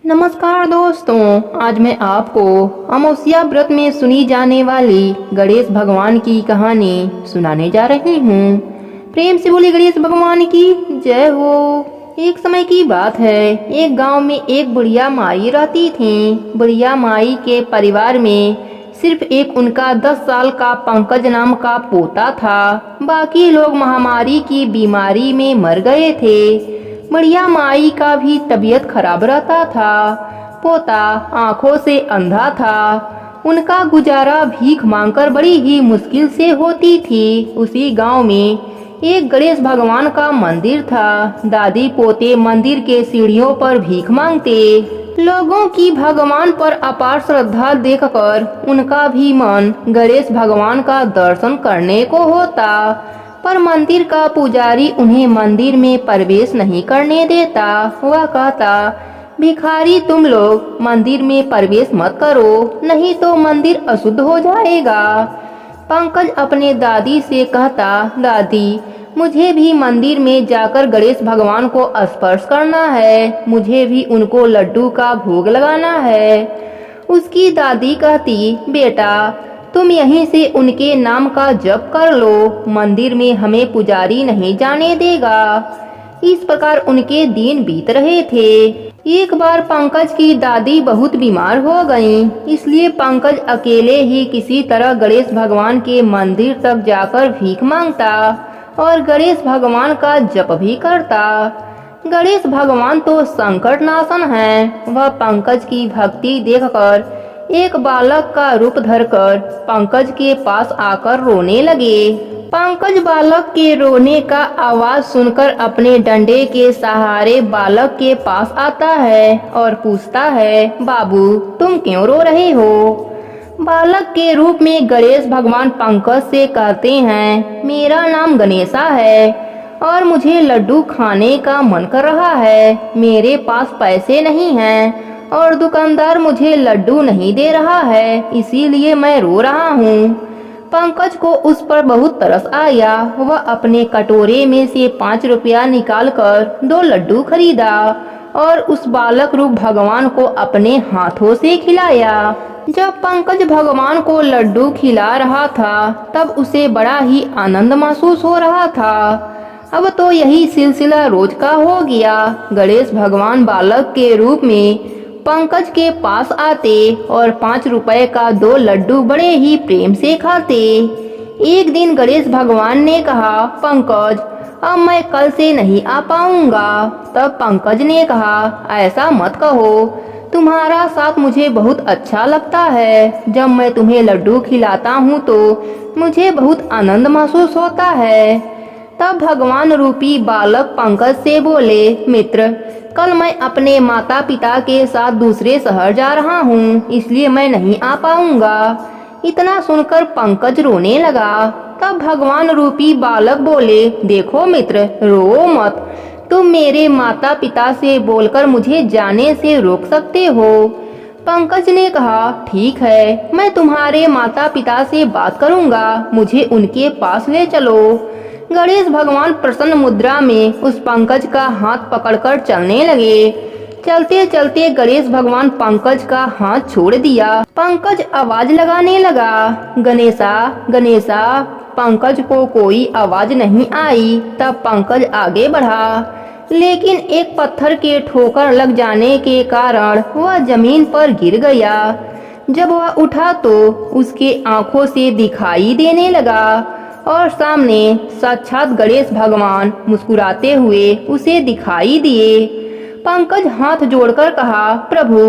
नमस्कार दोस्तों, आज मैं आपको अमावस्या व्रत में सुनी जाने वाली गणेश भगवान की कहानी सुनाने जा रही हूँ। प्रेम से बोले गणेश भगवान की जय हो। एक समय की बात है, एक गांव में एक बुढ़िया माई रहती थी। बुढ़िया माई के परिवार में सिर्फ एक उनका 10 साल का पंकज नाम का पोता था। बाकी लोग महामारी की बीमारी में मर गए थे। बुढ़िया माई का भी तबीयत खराब रहता था। पोता आंखों से अंधा था। उनका गुजारा भीख मांगकर बड़ी ही मुश्किल से होती थी। उसी गांव में एक गणेश भगवान का मंदिर था। दादी पोते मंदिर के सीढ़ियों पर भीख मांगते। लोगों की भगवान पर अपार श्रद्धा देखकर उनका भी मन गणेश भगवान का दर्शन करने को होता, पर मंदिर का पुजारी उन्हें मंदिर में प्रवेश नहीं करने देता। वह कहता, भिखारी तुम लोग मंदिर में प्रवेश मत करो, नहीं तो मंदिर अशुद्ध हो जाएगा। पंकज अपने दादी से कहता, दादी मुझे भी मंदिर में जाकर गणेश भगवान को स्पर्श करना है, मुझे भी उनको लड्डू का भोग लगाना है। उसकी दादी कहती, बेटा तुम यहीं से उनके नाम का जप कर लो, मंदिर में हमें पुजारी नहीं जाने देगा। इस प्रकार उनके दिन बीत रहे थे। एक बार पंकज की दादी बहुत बीमार हो गईं, इसलिए पंकज अकेले ही किसी तरह गणेश भगवान के मंदिर तक जाकर भीख मांगता और गणेश भगवान का जप भी करता। गणेश भगवान तो संकट नाशन हैं। वह पंकज की भक्ति देखकर एक बालक का रूप धरकर पंकज के पास आकर रोने लगे। पंकज बालक के रोने का आवाज सुनकर अपने डंडे के सहारे बालक के पास आता है और पूछता है, बाबू तुम क्यों रो रहे हो? बालक के रूप में गणेश भगवान पंकज से कहते हैं, मेरा नाम गणेशा है और मुझे लड्डू खाने का मन कर रहा है। मेरे पास पैसे नहीं हैं और दुकानदार मुझे लड्डू नहीं दे रहा है, इसीलिए मैं रो रहा हूँ। पंकज को उस पर बहुत तरस आया। वह अपने कटोरे में से 5 रुपया निकालकर 2 लड्डू खरीदा और उस बालक रूप भगवान को अपने हाथों से खिलाया। जब पंकज भगवान को लड्डू खिला रहा था तब उसे बड़ा ही आनंद महसूस हो रहा था। अब तो यही सिलसिला रोज का हो गया। गणेश भगवान बालक के रूप में पंकज के पास आते और 5 रुपए का 2 लड्डू बड़े ही प्रेम से खाते। एक दिन गणेश भगवान ने कहा, पंकज अब मैं कल से नहीं आ पाऊंगा। तब पंकज ने कहा, ऐसा मत कहो, तुम्हारा साथ मुझे बहुत अच्छा लगता है। जब मैं तुम्हें लड्डू खिलाता हूँ तो मुझे बहुत आनंद महसूस होता है। तब भगवान रूपी बालक पंकज से बोले, मित्र कल मैं अपने माता पिता के साथ दूसरे शहर जा रहा हूँ, इसलिए मैं नहीं आ पाऊंगा। इतना सुनकर पंकज रोने लगा। तब भगवान रूपी बालक बोले, देखो मित्र रो मत, तुम मेरे माता पिता से बोलकर मुझे जाने से रोक सकते हो। पंकज ने कहा, ठीक है, मैं तुम्हारे माता पिता से बात करूंगा, मुझे उनके पास ले चलो। गणेश भगवान प्रसन्न मुद्रा में उस पंकज का हाथ पकड़कर चलने लगे। चलते चलते गणेश भगवान पंकज का हाथ छोड़ दिया। पंकज आवाज लगाने लगा, गणेशा गणेशा। पंकज को कोई आवाज नहीं आई। तब पंकज आगे बढ़ा, लेकिन एक पत्थर के ठोकर लग जाने के कारण वह जमीन पर गिर गया। जब वह उठा तो उसके आंखों से दिखाई देने लगा और सामने साक्षात गणेश भगवान मुस्कुराते हुए उसे दिखाई दिए। पंकज हाथ जोड़कर कहा, प्रभु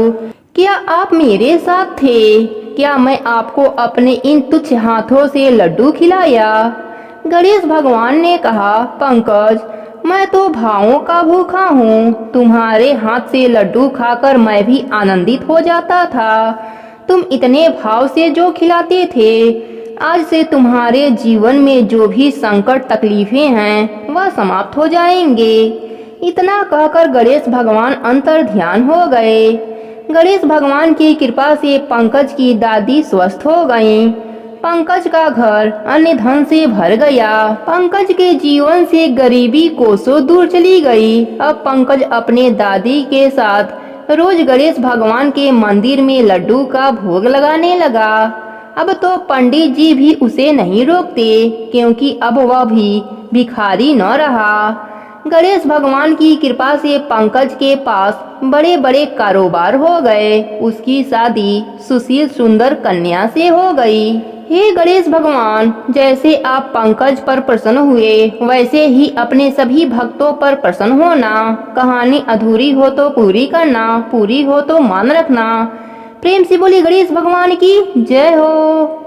क्या आप मेरे साथ थे? क्या मैं आपको अपने इन तुच्छ हाथों से लड्डू खिलाया? गणेश भगवान ने कहा, पंकज मैं तो भावों का भूखा हूँ। तुम्हारे हाथ से लड्डू खाकर मैं भी आनंदित हो जाता था। तुम इतने भाव से जो खिलाते थे, आज से तुम्हारे जीवन में जो भी संकट तकलीफें हैं वह समाप्त हो जाएंगे। इतना कहकर गणेश भगवान अंतर ध्यान हो गए। गणेश भगवान की कृपा से पंकज की दादी स्वस्थ हो गईं। पंकज का घर अन्य धन से भर गया। पंकज के जीवन से गरीबी कोसों दूर चली गई। अब पंकज अपने दादी के साथ रोज गणेश भगवान के मंदिर में लड्डू का भोग लगाने लगा। अब तो पंडित जी भी उसे नहीं रोकते, क्योंकि अब वह भी भिखारी न रहा। गणेश भगवान की कृपा से पंकज के पास बड़े बड़े कारोबार हो गए। उसकी शादी सुशील सुंदर कन्या से हो गई। हे गणेश भगवान, जैसे आप पंकज पर प्रसन्न हुए, वैसे ही अपने सभी भक्तों पर प्रसन्न होना। कहानी अधूरी हो तो पूरी करना, पूरी हो तो मान रखना। प्रेम से बोली गणेश भगवान की जय हो।